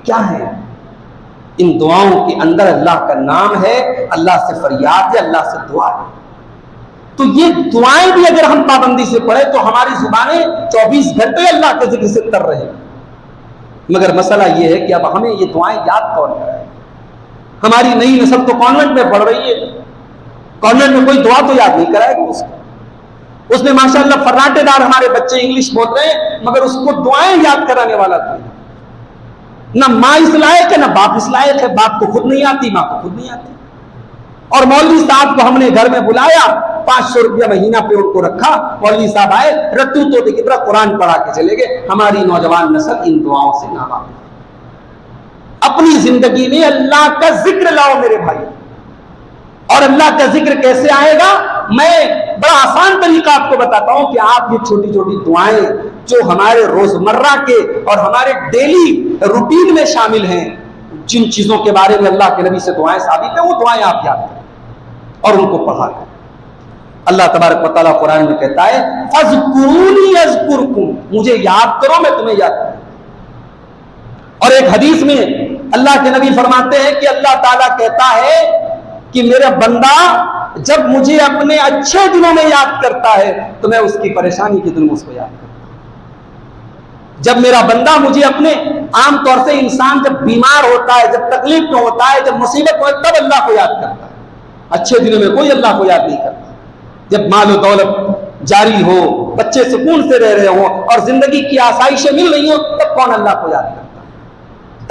क्या है? इन दुआओं के अंदर अल्लाह का नाम है, अल्लाह से फरियाद है, अल्लाह से दुआ है। तो ये दुआएं भी अगर हम पाबंदी से पढ़े तो हमारी जुबानें 24 घंटे अल्लाह के जिक्र से तर रहे। मगर मसला ये है कि अब हमें ये दुआएं याद कौन कराए? हमारी नई नस्ल तो कॉन्वेंट में पढ़ रही है, कॉन्वेंट में कोई दुआ तो याद नहीं कराएगा उसको। उसमें माशाअल्लाह फर्राटेदार हमारे बच्चे इंग्लिश बोल रहे हैं, मगर उसको दुआएं याद कराने वाला कोई ना माँ इस लायक है ना बाप इस लायक है। बाप को खुद नहीं आती, माँ को खुद नहीं आती। और मौलवी साहब को हमने घर में बुलाया, 500 रुपया महीना पे उनको रखा, मौलवी साहब आए, रट्टू तोते की तरह कुरान पढ़ा के चले गए। हमारी नौजवान नस्ल इन दुआओं से ना वाकिफ। अपनी जिंदगी में अल्लाह का जिक्र लाओ मेरे भाई। और अल्लाह का जिक्र कैसे आएगा? मैं बड़ा आसान तरीका आपको बताता हूं कि आप ये छोटी छोटी दुआएं जो हमारे रोजमर्रा के और हमारे डेली रूटीन में शामिल हैं, जिन चीजों के बारे में अल्लाह के नबी से दुआएं साबित है, वो दुआएं आप याद करें और उनको पढ़ा करें। अल्लाह तबारक व तआला कुरान में कहता है फज़कुरूनी अज़कुरकुम, मुझे याद करो मैं तुम्हें याद करूं। और एक हदीस में अल्लाह के नबी फरमाते हैं कि अल्लाह ताला कहता है कि मेरा बंदा जब मुझे अपने अच्छे दिनों में याद करता है तो मैं उसकी परेशानी के दिन में उसको याद करता हूं। जब मेरा बंदा मुझे अपने, आमतौर से इंसान जब बीमार होता है, जब तकलीफ में होता है, जब मुसीबत में, तब अल्लाह को याद करता है। अच्छे दिनों में कोई अल्लाह को याद नहीं करता। जब माल और दौलत जारी हो, बच्चे सुकून से रह रहे हो और जिंदगी की आसाइशें मिल रही हो, तब कौन अल्लाह को याद करता है?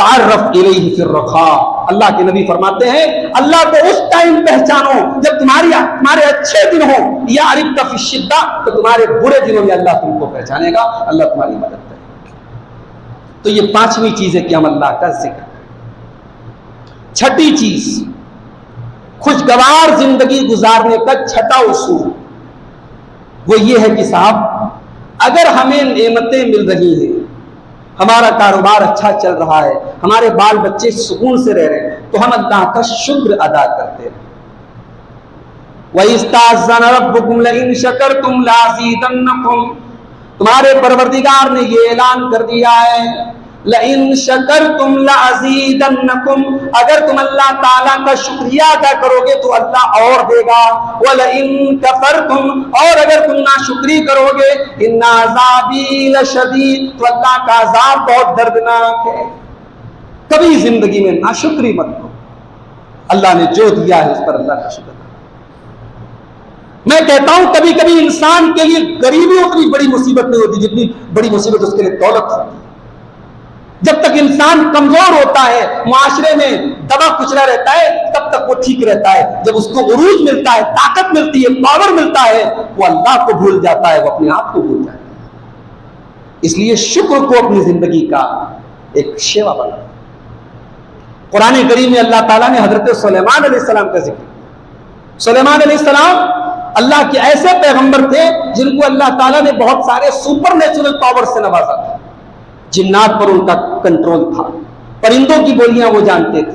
तारफ़ इलैहि फिर रखा, अल्लाह के नबी फरमाते हैं अल्लाह को उस टाइम पहचानो जब तुम्हारे अच्छे दिन हो, या अरिफ़्ता फी शिद्दा, तो तुम्हारे बुरे दिनों में अल्लाह तुमको पहचानेगा, अल्लाह तुम्हारी मदद करेगा। तो ये पांचवी चीज है कि हम अल्लाह का जिक्र करें। छठी चीज, खुशगवार जिंदगी गुजारने का छठा उसूल वो ये है कि साहब अगर हमें नेमतें मिल रही हैं, हमारा कारोबार अच्छा चल रहा है, हमारे बाल बच्चे सुकून से रह रहे हैं, तो हम अल्लाह का शुक्र अदा करते हैं। वइस्ताज़न रब्बुकुम लइन शकरतुम लाज़ीदन्नकुम, तुम्हारे परवरदिगार ने ये ऐलान कर दिया है, लइन शकरतुम लाज़ीदन्नकुम, अगर तुम अल्लाह ताला का शुक्रिया अदा करोगे तो अल्लाह और देगा, व लइन कफरतुम, और अगर तुम नाशुक्री करोगे, इन्ना अज़ाबी लशदीद, तो अल्लाह का अज़ाब बहुत दर्दनाक है। कभी जिंदगी में नाशुक्री मत करो, अल्लाह ने जो दिया है उस पर अल्लाह का शुक्र। मैं कहता हूं कभी कभी इंसान के लिए गरीबी उतनी बड़ी मुसीबत नहीं होती जितनी बड़ी मुसीबत उसके लिए दौलत होती है। जब तक इंसान कमजोर होता है, मुआशरे में दबा कुचला रहता है, तब तक वो ठीक रहता है। जब उसको उरूज मिलता है, ताकत मिलती है, पावर मिलता है, वो अल्लाह को भूल जाता है, वो अपने आप को भूल जाता है। इसलिए शुक्र को अपनी जिंदगी का एक सेवा बना। कुरान करीम में अल्लाह ताला ने हजरत सुलेमान अलैहिस्सलाम का जिक्र। सुलेमान अलैहिस्सलाम अल्लाह के ऐसे पैगंबर थे जिनको अल्लाह ताला ने बहुत सारे सुपर नेचुरल पावर से नवाजा था। जिन्नात पर उनका कंट्रोल था, परिंदों की बोलियां वो जानते थे,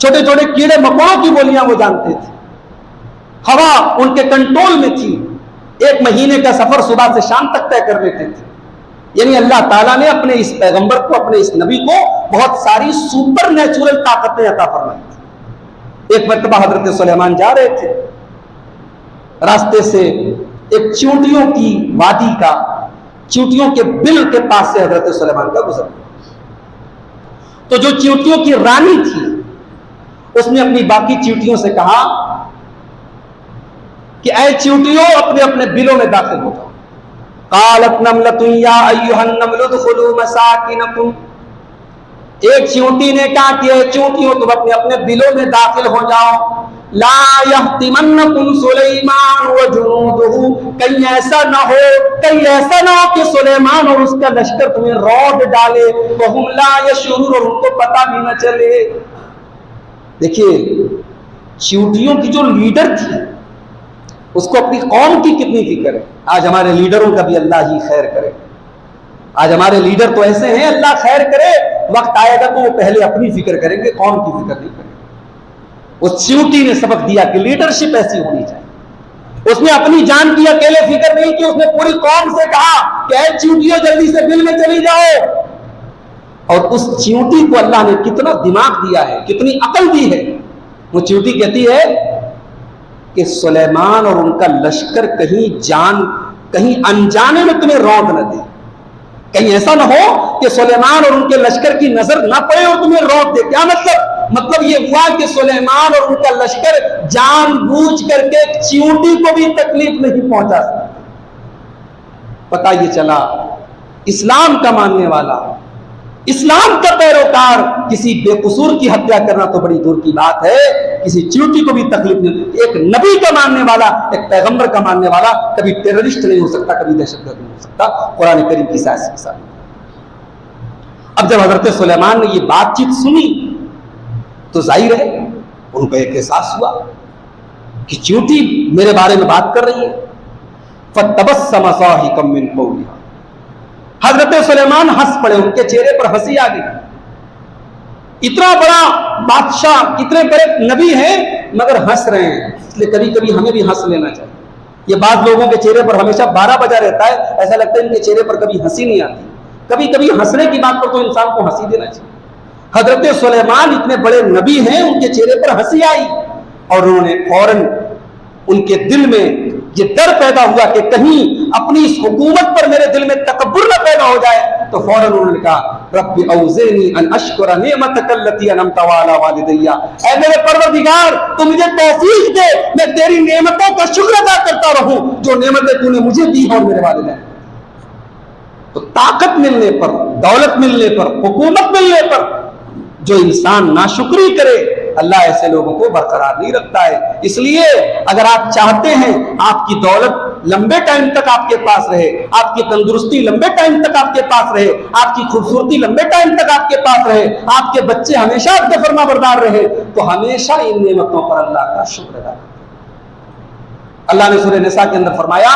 छोटे छोटे कीड़े मकोड़ों की बोलियां वो जानते थे, हवा उनके कंट्रोल में थी, एक महीने का सफर सुबह से शाम तक तय कर लेते थे। यानी अल्लाह ताला ने अपने इस पैगंबर को, अपने इस नबी को बहुत सारी सुपर नेचुरल ताकतें अता फरमाई थी। एक मर्तबा हजरत सुलेमान जा रहे थे, रास्ते से एक चींटियों की वादी का, चींटियों के बिल के पास से हजरत सुलेमान का गुजर। तो जो चींटियों की रानी थी उसने अपनी बाकी चींटियों से कहा कि ऐ चींटियों, अपने अपने बिलों में दाखिल हो जाओ। कालत नमलतु या अय्युहन नमलु दुखुलू मसाकिनकुम, एक चींटी ने कहा कि ऐ चींटियों, तुम अपने अपने बिलों में दाखिल हो जाओ। ला यहतिमन्नकुम सुलेमान व जुनूदुहु, कहीं ऐसा ना हो, कहीं ऐसा ना हो कि सुलेमान और उसका लश्कर तुम्हें रौंद डाले, वहुम ला यशउरून, और उनको पता भी न चले। देखिए, चींटियों की जो लीडर थी उसको अपनी कौम की कितनी फिक्र है। आज हमारे लीडरों का भी अल्लाह ही खैर करे। आज हमारे लीडर तो ऐसे हैं, अल्लाह खैर करे, वक्त आएगा तो वो पहले अपनी फिक्र करेंगे, कौम की फिक्र नहीं करेंगे। उस चींटी ने सबक दिया कि लीडरशिप ऐसी होनी चाहिए। उसने अपनी जान की अकेले फिक्र नहीं की, उसने पूरी कौम से कहा कि ऐ चींटियों, जल्दी से बिल में चली जाओ। और उस चींटी को अल्लाह ने कितना दिमाग दिया है, कितनी अकल दी है। वो चींटी कहती है कि सुलेमान और उनका लश्कर कहीं अनजाने में तुम्हें रौंद न दे, कहीं ऐसा ना हो कि सुलेमान और उनके लश्कर की नजर ना पड़े और तुम्हें रौंद दे। क्या मतलब ये हुआ कि सुलेमान और उनका लश्कर जानबूझ करके चींटी को भी तकलीफ नहीं पहुंचा सकता। पता ये चला, इस्लाम का मानने वाला, इस्लाम का पैरोकार किसी बेकसूर की हत्या करना तो बड़ी दूर की बात है, किसी चींटी को भी तकलीफ नहीं। एक नबी का मानने वाला, एक पैगंबर का मानने वाला कभी टेररिस्ट नहीं हो सकता, कभी दहशतगर्द नहीं हो सकता, कुरान करीम की साइज के साथ। अब जब हजरत सुलेमान ने ये बातचीत सुनी तो जाहिर है उनको एक एहसास हुआ कि चींटी मेरे बारे में बात कर रही है। फतबस्सम साहिकम मिन कौलिहा, हजरत सुलेमान हंस पड़े, उनके चेहरे पर हंसी आ गई। इतना बड़ा बादशाह, इतने बड़े नबी हैं मगर हंस रहे हैं, इसलिए कभी कभी हमें भी हंस लेना चाहिए। ये बात लोगों के चेहरे पर हमेशा 12 बजा रहता है, ऐसा लगता है इनके चेहरे पर कभी हंसी नहीं आती। कभी कभी हंसने की बात पर तो इंसान को हंसी देना चाहिए। हजरत सुलेमान इतने बड़े नबी हैं, उनके चेहरे पर हंसी आई और उन्होंने फौरन, उनके दिल में ये डर पैदा हुआ कि कहीं अपनी इस हुकूमत पर मेरे दिल में तकब्बुर न पैदा हो जाए, तो फौरन उन्होंने कहा रब्बी औज़िनी अन अश्कुरा निअमतकल्लती अनअमत अला वालिदैया, ऐ मेरे परवरदिगार, तू मुझे तौफीक दे, मैं तेरी नेमतों का शुक्र अदा करता रहूं जो नेमतें तूने मुझे दी और मेरे वालिदैन। तो ताकत मिलने पर, दौलत मिलने पर, हुकूमत मिलने पर जो इंसान नाशुक्री करे, अल्लाह ऐसे लोगों को बरकरार नहीं रखता है। इसलिए अगर आप चाहते हैं आपकी दौलत लंबे टाइम तक आपके पास रहे, आपकी तंदुरुस्ती लंबे टाइम तक आपके पास रहे, आपकी खूबसूरती लंबे टाइम तक आपके पास रहे, आपके बच्चे हमेशा आपके फरमाबरदार रहे, तो हमेशा इन नेमतों पर अल्लाह का शुक्र अदा करें। अल्लाह ने सूरह निसा के अंदर फरमाया,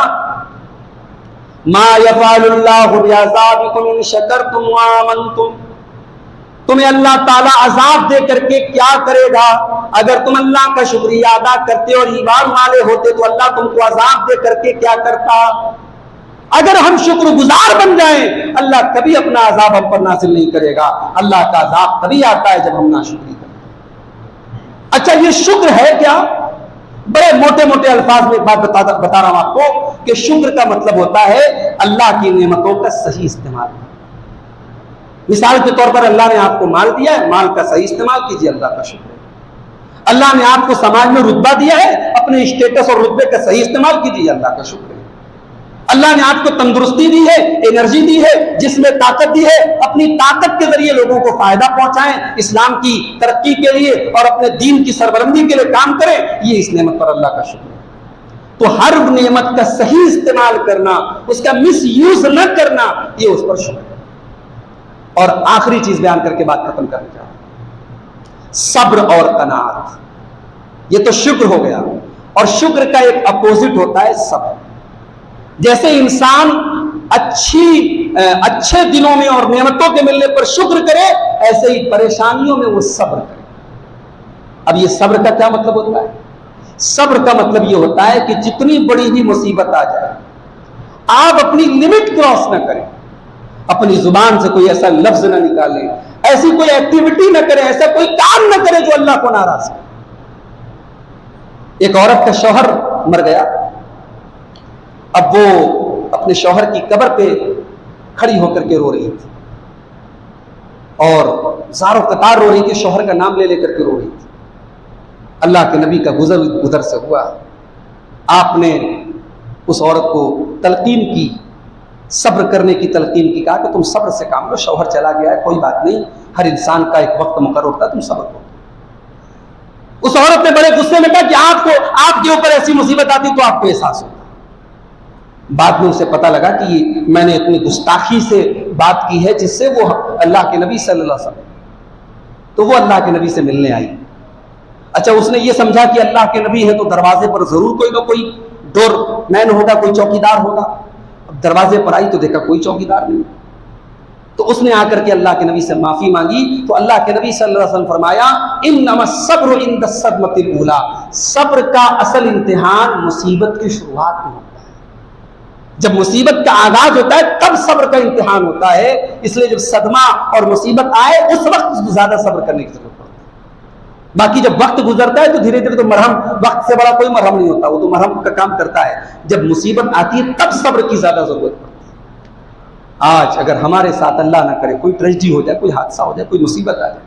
मा यफ़अलुल्लाहु बिअज़ाबिकुम इन शकरतुम व आमनतुम, तुम्हें अल्लाह ताला अजाब दे करके क्या करेगा? अगर तुम अल्लाह का शुक्रिया अदा करते और ईमान वाले होते तो अल्लाह तुमको अजाब दे करके क्या करता? अगर हम शुक्रगुजार बन जाएं, अल्लाह कभी अपना अजाब हम पर नाजिल नहीं करेगा। अल्लाह का अजाब तभी आता है जब हम नाशुक्री करें। अच्छा, ये शुक्र है क्या? बड़े मोटे मोटे अल्फाज में एक बात बता रहा हूं आपको कि शुक्र का मतलब होता है अल्लाह की नेमतों का सही इस्तेमाल। मिसाल के तौर पर अल्लाह ने आपको माल दिया है, माल का सही इस्तेमाल कीजिए, अल्लाह का शुक्र है। अल्लाह ने आपको समाज में रुतबा दिया है, अपने स्टेटस और रुतबे का सही इस्तेमाल कीजिए, अल्लाह का शुक्र है। अल्लाह ने आपको तंदुरुस्ती दी है, एनर्जी दी है, जिसमें ताकत दी है, अपनी ताकत के जरिए लोगों को फायदा पहुंचाएं, इस्लाम की तरक्की के लिए और अपने दीन की सरबलंदी के लिए काम करें, ये इस नेमत पर अल्लाह का शुक्र है। तो हर नेमत का सही इस्तेमाल करना, उसका मिस यूज न करना, ये उस पर शुक्र है। और आखिरी चीज बयान करके बात खत्म करना चाहूं, सब्र और कनात। ये तो शुक्र हो गया, और शुक्र का एक अपोजिट होता है सब्र। जैसे इंसान अच्छे दिनों में और नेमतों के मिलने पर शुक्र करे, ऐसे ही परेशानियों में वो सब्र करे। अब ये सब्र का क्या मतलब होता है? सब्र का मतलब ये होता है कि जितनी बड़ी ही मुसीबत आ जाए, आप अपनी लिमिट क्रॉस न करें, अपनी जुबान से कोई ऐसा लफ्ज ना निकाले, ऐसी कोई एक्टिविटी ना करें, ऐसा कोई काम ना करें जो अल्लाह को नाराज करे। एक औरत का शौहर मर गया, अब वो अपने शौहर की कब्र पे खड़ी होकर के रो रही थी और ज़ारो कतार रो रही थी, शौहर का नाम ले लेकर के रो रही थी। अल्लाह के नबी का गुजर से हुआ, आपने उस औरत को तलकीन की, सब्र करने की तलकीन की, कहा कि तुम सब्र से काम लो, शौहर चला गया है, कोई बात नहीं, हर इंसान का एक वक्त मुकर्रर होता है, तुम सब्र करो। उस औरत ने बड़े गुस्से में कहा कि आपके ऊपर ऐसी मुसीबत आती तो आपको एहसास होता। बाद में उसे पता लगा कि मैंने इतनी गुस्ताखी से बात की है जिससे वो अल्लाह के नबी सल्लल्लाहु अलैहि वसल्लम, तो वो अल्लाह के नबी से मिलने आई। अच्छा, उसने ये समझा कि अल्लाह के नबी है तो दरवाजे पर जरूर कोई ना कोई डोर मैन होगा, कोई चौकीदार होगा। अब दरवाजे पर आई तो देखा कोई चौकीदार नहीं, तो उसने आकर के अल्लाह के नबी से माफी मांगी। तो अल्लाह के नबी सल्लल्लाहु अलैहि वसल्लम फरमाया, इन्नमा सब्रु इंद सदमतिल ऊला, सब्र का असल इम्तिहान मुसीबत की शुरुआत में होता है। जब मुसीबत का आगाज होता है तब सब्र का इम्तिहान होता है। इसलिए जब सदमा और मुसीबत आए उस वक्त ज्यादा सब्र करने की जरूरत पड़ती है। बाकी जब वक्त गुजरता है तो धीरे धीरे तो मरहम, वक्त से बड़ा कोई मरहम नहीं होता, वो तो मरहम का काम करता है। जब मुसीबत आती है तब सब्र की ज्यादा जरूरत पड़ती है। आज अगर हमारे साथ अल्लाह ना करे कोई ट्रेजेडी हो जाए, कोई हादसा हो जाए, कोई मुसीबत आ जाए,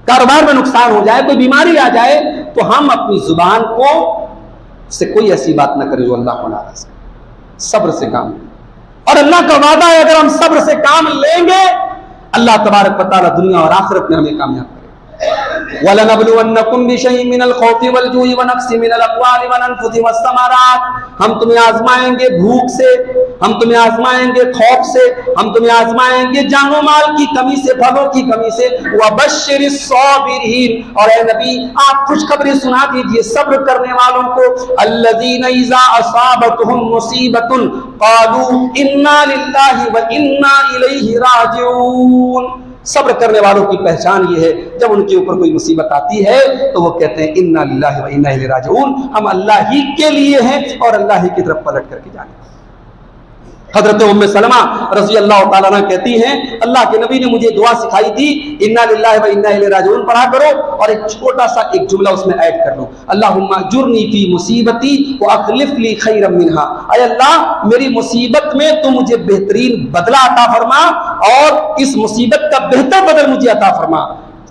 कारोबार में नुकसान हो जाए, कोई बीमारी आ जाए, तो हम अपनी जुबान को से कोई ऐसी बात ना करें जो अल्लाह को नाराज करे। सब्र से काम लें, और अल्लाह का वादा है अगर हम सब्र से काम लेंगे, अल्लाह तबारक व तआला दुनिया और आखिरत में हमें कामयाब करेगा। वलनबलुवन्नकुम बिशैइन मिनल खौफि वल जुइ व नक्सि मिनल अम्वालि वल अनफुसि वस्समरात, हम तुम्हें आजमाएंगे भूख से, हम तुम्हें आजमाएंगे खौफ से, हम तुम्हें आजमाएंगे जानो माल की कमी से, फलों की कमी से। वबश्शिरिस साबिरीन, और ए नबी आप खुशखबरी सुना दीजिए सब्र करने वालों को। अल्लज़ीना इज़ा असाबतहुम मुसीबतुन क़ालू इन्ना लिल्लाहि व इन्ना इलैहि राजिऊन। सब्र करने वालों की पहचान ये है, जब उनके ऊपर कोई मुसीबत आती है तो वो कहते हैं इन्ना लिल्लाहि व इन्ना इलैहि राजिऊन, हम अल्लाह ही के लिए हैं और अल्लाह ही की तरफ पलट करके जाने। हजरत उम्मे सलमा रज़ी अल्लाह तआला अन्हा कहती हैं, अल्लाह के नबी ने मुझे दुआ सिखाई थी, इन्ना लिल्लाहि व इन्ना इलैहि राजिऊन पढ़ा करो, और एक छोटा सा एक जुमला उसमें ऐड कर लो, अल्लाहुम्मा जुरनी फी मुसीबती व अखलिफ ली खैरम मिनहा। ऐ अल्लाह मेरी मुसीबत में तो मुझे बेहतरीन बदला अता फरमा, और इस मुसीबत का बेहतर बदल मुझे अता फरमा।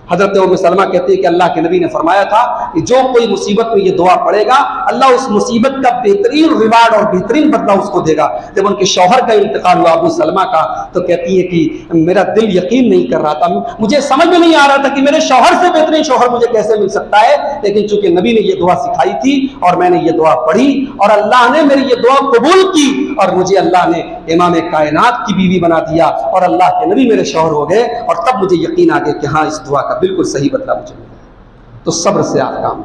हजरत उम्मे सलमा कहती है कि अल्लाह के नबी ने फरमाया था कि जो कोई मुसीबत में ये दुआ पड़ेगा, अल्लाह उस मुसीबत का बेहतरीन रिवार्ड और बेहतरीन बदला उसको देगा। जब उनके शौहर का इंतकाल हुआ अबू सलमा का, तो कहती है कि मेरा दिल यकीन नहीं कर रहा था, मुझे समझ में नहीं आ रहा था कि मेरे शौहर से बेहतरीन शौहर मुझे कैसे मिल सकता है, लेकिन चूंकि नबी ने ये दुआ सिखाई थी और मैंने ये दुआ पढ़ी और अल्लाह ने मेरी ये दुआ कबूल की, और मुझे अल्लाह ने इमाम कायनात की बीवी बना दिया और अल्लाह के नबी मेरे शौहर हो गए, और तब मुझे यकीन आ गया कि हाँ इस दुआ का बिल्कुल सही बदला मुझे मिला। तो सब्र से आप काम।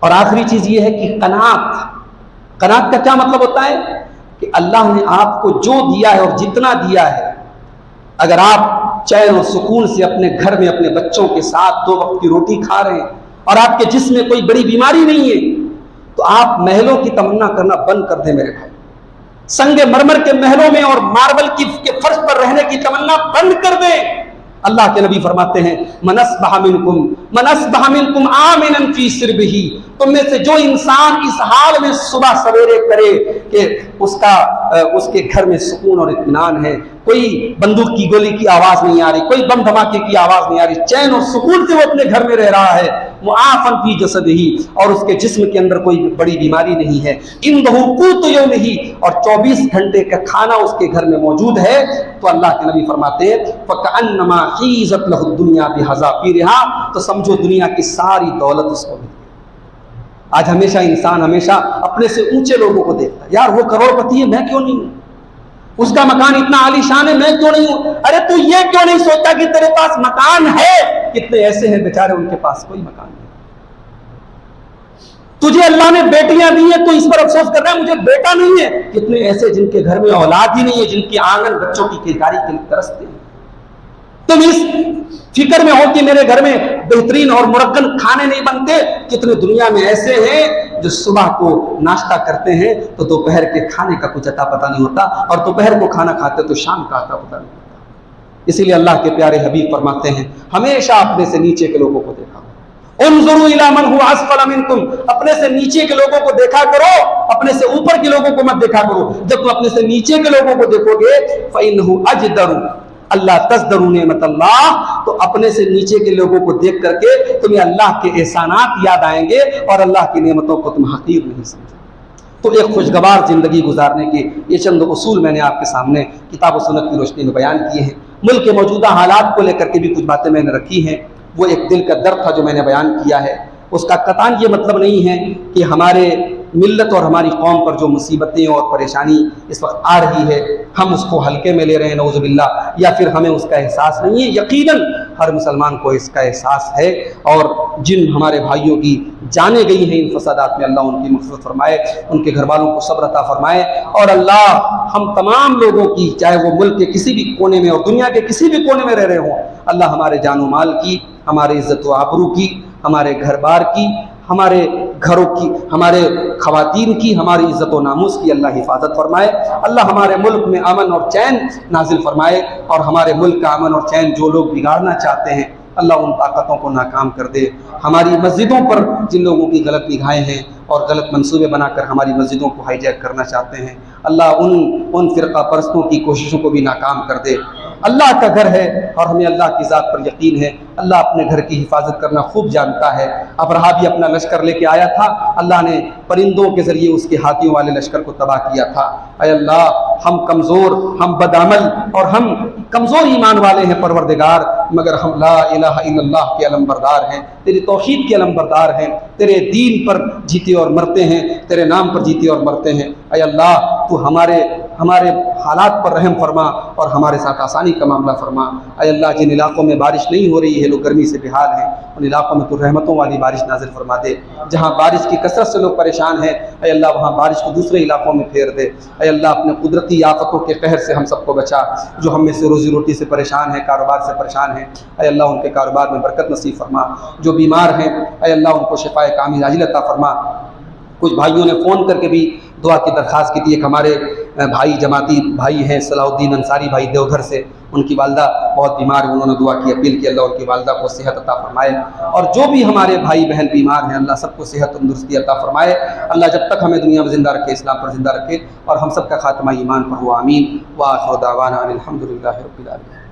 और आखिरी चीज ये है कि कनात। कनात का क्या मतलब होता है कि अल्लाह ने आपको जो दिया है और जितना दिया है, अगर आप चैन और सुकून से अपने घर में अपने बच्चों के साथ 2 वक्त की रोटी खा रहे हैं और आपके जिस्म में कोई बड़ी बीमारी नहीं है, तो आप महलों की तमन्ना करना बंद कर दें मेरे भाई। संगे मरमर के महलों में और मार्बल के फर्श पर रहने की तमन्ना बंद कर दें। अल्लाह के नबी फरमाते हैं मनस्बह मिनकुम आमिनन फी सिरबिही, तुम में से जो इंसान इस हाल में सुबह सवेरे करे कि उसके घर में सुकून और इत्मीनान है, कोई बंदूक की गोली की आवाज नहीं आ रही, कोई बम धमाके की आवाज नहीं आ रही, चैन और सुकून से वो अपने घर में रह रहा है, मुआफन फी जसदिही, और उसके जिस्म के अंदर कोई बड़ी बीमारी नहीं है, इंदहु क़ूत यौमिही, और 24 घंटे का खाना उसके घर में मौजूद है, तो अल्लाह के नबी फरमाते हैं फकअन्नमा हीज़त लहु दुनिया बिहज़ाफ़िरिहा, तो समझो दुनिया की सारी दौलत उसको मिल गई। आज इंसान हमेशा अपने से ऊंचे लोगों को देखता है, यार वो करोड़पति है, मैं क्यों नहीं हूं, उसका मकान इतना आलीशान है, मैं क्यों नहीं हूं। अरे तू ये क्यों नहीं सोचता कि तेरे पास मकान है? कितने ऐसे हैं बेचारे उनके पास कोई मकान नहीं। तुझे अल्लाह ने बेटियां दी है तो इस पर अफसोस कर रहा है मुझे बेटा नहीं है। कितने ऐसे जिनके घर में औलाद ही नहीं है, जिनकी आंगन बच्चों की खिलकारी के लिए तरसते हैं। तुम इस फिक्र में हो कि मेरे घर में बेहतरीन और मुरक्कन खाने नहीं बनते। कितने दुनिया में ऐसे हैं जो सुबह को नाश्ता करते हैं तो दोपहर के खाने का कुछ अता पता नहीं होता, और दोपहर को खाना खाते तो शाम का अता पता नहीं होता। इसीलिए अल्लाह के प्यारे हबीब फरमाते हैं हमेशा अपने से नीचे के लोगों को देखा, उन्ज़ुरू इला मन हुवा अस्फल मिनकुम, अपने से नीचे के लोगों को देखा करो, अपने से ऊपर के लोगों को मत देखा करो। जब तुम अपने से नीचे के लोगों को देखोगे फ़इन्नहु अजदरु अल्लाह तज़दरू नेमत अल्लाह, तो अपने से नीचे के लोगों को देख करके तुम्हें अल्लाह के एहसानात याद आएंगे और अल्लाह की नेमतों को तुम हकीर नहीं समझोगे। तो एक खुशगवार जिंदगी गुजारने के ये चंद उसूल मैंने आपके सामने किताब और सुन्नत की रोशनी में बयान किए हैं। मुल्क के मौजूदा हालात को लेकर के भी कुछ बातें मैंने रखी हैं। वो एक दिल का दर्द था जो मैंने बयान किया है, उसका कतान ये मतलब नहीं है कि हमारे मिल्लत और हमारी कौम पर जो मुसीबतें और परेशानी इस वक्त आ रही है हम उसको हल्के में ले रहे हैं नऊज़ुबिल्लाह, या फिर हमें उसका एहसास नहीं है। यकीनन हर मुसलमान को इसका एहसास है, और जिन हमारे भाइयों की जाने गई हैं इन फसादात में, अल्लाह उनकी मग़फ़िरत फरमाए, उनके घर वालों को सब्र अता फरमाए, और अल्लाह हम तमाम लोगों की, चाहे वो मुल्क के किसी भी कोने में और दुनिया के किसी भी कोने में रह रहे हों, अल्लाह हमारे जानो माल की, हमारे इज़्ज़त व आबरू की, हमारे घर बार की, हमारे घरों की, हमारे ख़वातीन की, हमारी इज़्ज़त व नामूस की अल्लाह हिफाजत फरमाए। अल्लाह हमारे मुल्क में अमन और चैन नाजिल फरमाए, और हमारे मुल्क का अमन और चैन जो लोग बिगाड़ना चाहते हैं अल्लाह उन ताकतों को नाकाम कर दे। हमारी मस्जिदों पर जिन लोगों की गलत निगाहें हैं और गलत मंसूबे बनाकर हमारी मस्जिदों को हाईजैक करना चाहते हैं, अल्लाह उन फ़िरक़ा परस्तों की कोशिशों को भी नाकाम कर दे। अल्लाह का घर है और हमें अल्लाह की ज़ात पर यकीन है। अल्लाह अपने घर की हिफाजत करना खूब जानता है। अबरहा भी अपना लश्कर लेके आया था, अल्लाह ने परिंदों के ज़रिए उसके हाथियों वाले लश्कर को तबाह किया था। ऐ अल्लाह हम कमज़ोर, हम बदअमल और हम कमज़ोर ईमान वाले हैं परवरदिगार, मगर हम ला इलाहा इल्लल्लाह के अलमबरदार हैं, तेरी तौहीद के अलमबरदार हैं, तेरे दीन पर जीते और मरते हैं, तेरे नाम पर जीते और मरते हैं। ऐ अल्लाह तू हमारे हालात पर रहम फरमा और हमारे साथ आसानी का मामला फरमा। ऐ अल्लाह जिन इलाकों में बारिश नहीं हो रही है, लोग गर्मी से बेहाल हैं, उन इलाकों में तू रहमतों वाली बारिश नाजिल फरमा दे। जहाँ बारिश की कसरत से लोग परेशान हैं, ऐ अल्लाह वहाँ बारिश को दूसरे इलाकों में फेर दे। ऐ अल्लाह अपने कुदरती आफतों के कहर से हम सबको बचा। जो हम में से रोज़ी रोटी से परेशान है, कारोबार से परेशान है, ऐ अल्लाह उनके कारोबार में बरकत नसीब फरमा। जो बीमार हैं ऐ अल्लाह उनको शिफाए कामिल आजिल अता फरमा। कुछ भाइयों ने फ़ोन करके भी दुआ की दरख्वास्त की थी। एक हमारे भाई जमाती भाई हैं सलाउद्दीन अंसारी भाई देवघर से, उनकी वालदा बहुत बीमार है, उन्होंने दुआ की अपील की अल्लाह उनकी वालदा को सेहत अता फरमाए। और जो भी हमारे भाई बहन बीमार हैं अल्लाह सबको सेहत तंदुरुस्ती अता फरमाए। अल्लाह जब तक हमें दुनिया में ज़िंदा रखे, इस्लाम पर ज़िंदा रखे, और हम सब का खात्मा ईमान पर हो। आमीन। व आखिर दावाना अनिल हम्दुलिल्लाहि रब्बिल आलमीन।